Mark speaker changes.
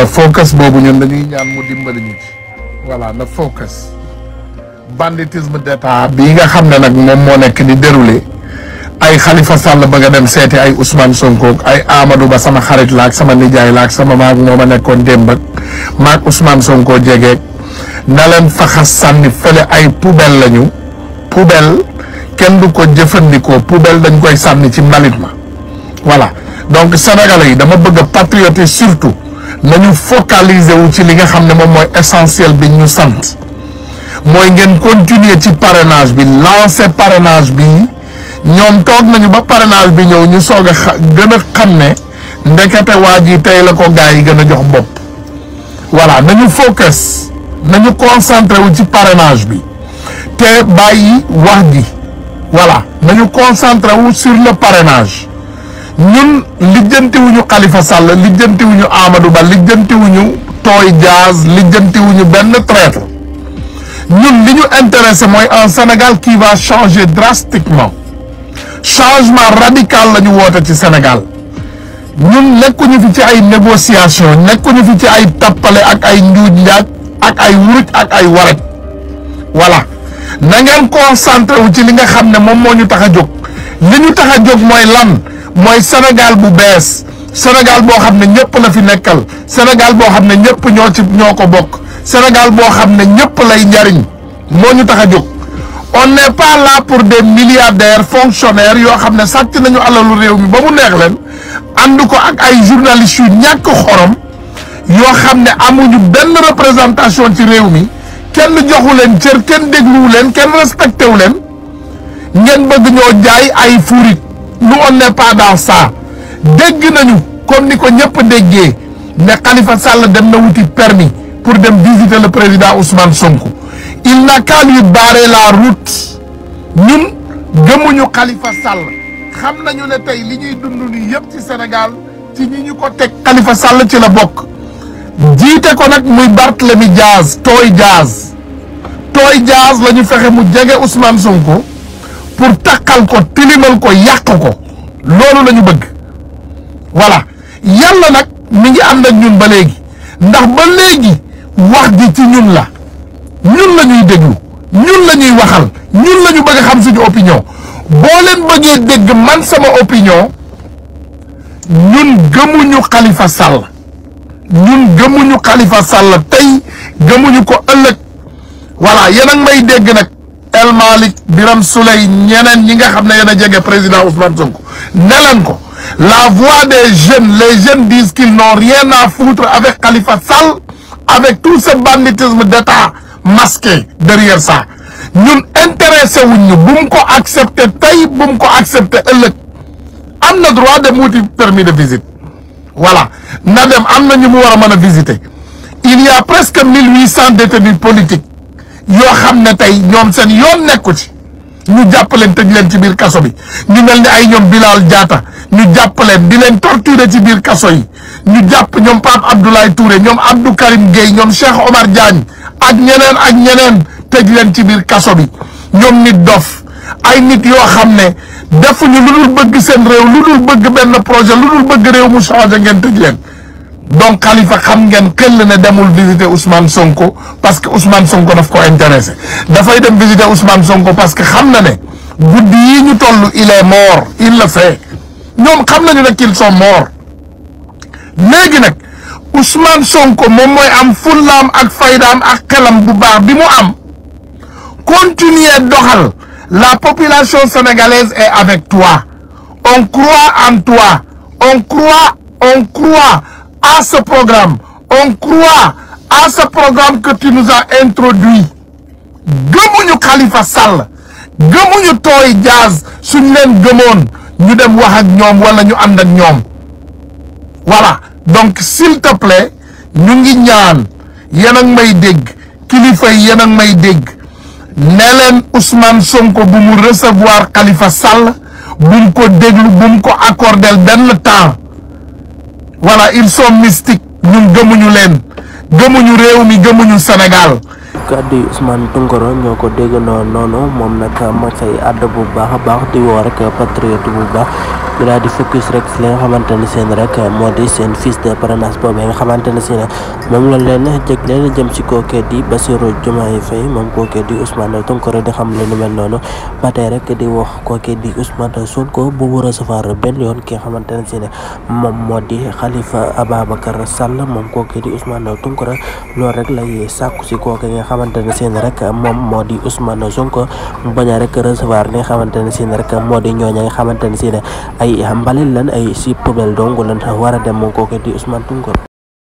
Speaker 1: focus boobu ñun dañuy ñaan mu dimbali ñu ci voilà na focus banditisme d'état bii nga xam ne nag moom moo nekk di déroulé ay Khalifa Sall ba nga dem seeti ay Ousmane Sonko ay Amadou Ba sama xarit la ak sama nijaay la ak sama maag moo ma nekkoon démb ak maag Ousmane Sonko jegeeg na leen faxas sànni fële ay poubelle lañu poubelle kenn du ko jëfandikoo poubelle dañ koy sànni ci mbalit ma voilà donc sénégalais yi dama bëgg a patriote surtout nañu focaliser wu ci li nga xam ne moom mooy essentiel bi ñu sant mooy ngeen continuer ci parrainage bi lancer parrainage bi ñoom toog nañu ba parrainage bi ñëw ñu soog a gën a xam ne ndekete waa ji tey la ko gars yi gën a jox bopp voilà nañu focus nañu concentré wu ci parrainage bi te bàyyi wax ji voilà nañu concentré wu sur le parrainage ñun lijjantiwuñu Khalifa Sall lijjantiwuñu Amadou Ba lijjantiwuñu Tooy Diaz lijjantiwuñu benn traître ñun li ñu intéressé mooy un Sénégal qui va changer drastiquement changement radical la ñu woote ci Sénégal ñun nekkuñu fi ci ay négociation nekkuñu fi ci ay tappale ak ay njuuj njaaj ak ay wuruj ak ay warat voilà na ngeen concentré wu ci li nga xam ne moom moo ñu tax a jóg li ñu tax a jóg mooy lan mooy Sénégal bu bees Sénégal boo xam ne ñëpp la fi nekkal Sénégal boo xam ne ñëpp ñoo ko bokk Sénégal boo xam ne ñëpp lay njariñ moo ñu tax a jóg on n'est pas là pour des milliardaires fonctionnaires yoo xam ne sàcc nañu alalu réew mi ba mu neex leen ànd ko ak ay journalistes yu ñàkk xorom yoo xam ne amuñu benn représentation ci réew mi kenn joxu leen cër kenn dégluwu leen kenn respecté wu leen ngeen bëgg ñoo jaay ay furit nous on n'est pas dans ça dégg nañu comme ni ko ñëpp déggee ne Khalifa Sall dem na wuti permis pour dem visiter le président Ousmane Sonko il n'a qu'à lui barrer la route ñun gëmuñu Khalifa Sall xam nañu ne tey li ñuy dund nii yëpp ci Sénégal ci ñi ñu ko teg Khalifa Sall ci la bokk jiite ko nag muy Barthélemy Diaz Tooy Diaz la ñu fexe mu jege Ousmane Sonko pour takkal ko tilimal ko yàq ko loolu la ñu bëgg voilà yàlla nag mi ngi ànd ak ñun ba léegi ndax ba léegi wax ji ci ñun la ñuy déglu ñun la ñuy waxal ñun la ñu bëgg a xam suñu opinion boo leen bëggee dégg man sama opinion ñun gëmuñu Khalifa Sall tey gëmuñu ko ëllëg voilà yéen a ngi may dégg nag El Malick Birame Souleye ñeneen ñi nga xam ne yéen a jege président Ousmane Sonko ne leen ko la voix des jeunes les jeunes disent qu'ils n'ont rien à foutre avec Khalifa Sall avec tout ce banditisme d'État masqué derrière ça ñun intéressé wuñ ñu bu mu ko accepté tey bu mu ko accepté ëllëg am na droit de wuti permis de visite voilà na dem am na ñu mu war a mën a visiter il y a presque 1800 détenus politiques yoo xam ne tey ñoom seen yoon nekku ci ñu jàpp leen tëj leen ci biir kaso bi ñu mel ni ay ñoom Bilal Diatta ñu jàpp leen di leen torturer ci biir kaso yi ñu jàpp ñoom Pape Abdoulaye Touré ñoom Abdou Karim Gueye ñoom Cheikh Omar Diagne ak ñeneen tëj leen ci biir kaso bi ñoom nit dof ay nit yoo xam ne defuñu lu dul bëgg seen réew lu dul bëgg benn projet lu dul bëgg réew mu changé ngeen tëj leen donc Khalifa xam ngeen xel ne demul visiter Ousmane Sonko parce que Ousmane Sonko daf ko intéressé dafay dem visiter Ousmane Sonko parce que xam na ne guddi yi ñu toll il est mort il le sait ñoom xam nañu ne qu'ils sont morts léegi nag Ousmane Sonko moom mooy am fullaam ak faydaam ak xelam bu baax bi mu am continuer doxal la population sénégalaise est avec toi on croit en toi on croit à ce programme on croit à ce programme que tu nous as introduit gëmuñu Khalifa Sall gëmuñu Tooy Diaz suñ leen gëmoon ñu dem wax ak ñoom wala ñu ànd ak ñoom voilà donc s'il te plaît ñu ngi ñaan yéen a ngi may dégg kilifa yi yéen a ngi may dégg ne leen Ousmane Sonko bu mu recevoir Khalifa Sall bu mu ko déglu bu mu ko accordel benn temps voilà ils sont mystiques ñun gëmuñu leen gëmuñu réew mi gëmuñu Sénégal.
Speaker 2: kàddu yi Ousmane Tounkara ñoo ko déggandoo noonu moom nag ma say àdd bu baax a baax di woo rek patriote bu baax ñu daal di focus rek si li nga xamante ne seen rek moo di seen fiche de parrainage boobu nga xamante ne si ne moom la leen jégleel jëm si kookee di Bassirou Diomaye Faye moom kookee di Ousmane Tounkara di xam lu mel noonu ba tey rek di wax kookee di Ousmane Sonko bu mu recevoir benn yoon ki nga xamante ne si ne moom moo di Khalifa Ababacar Sall moom kookee di Ousmane Tounkara loolu rek lay sàkku si kookee nga xamante ne si ne rek moom moo di Ousmane Sonko mu bañ a rek recevoir li nga xamante ne si ne rek moo di ñooña nga xamante ne si ne ay mbalit lan ay si poubelle dong lan war a dem moom kookee di Ousmane Tounkara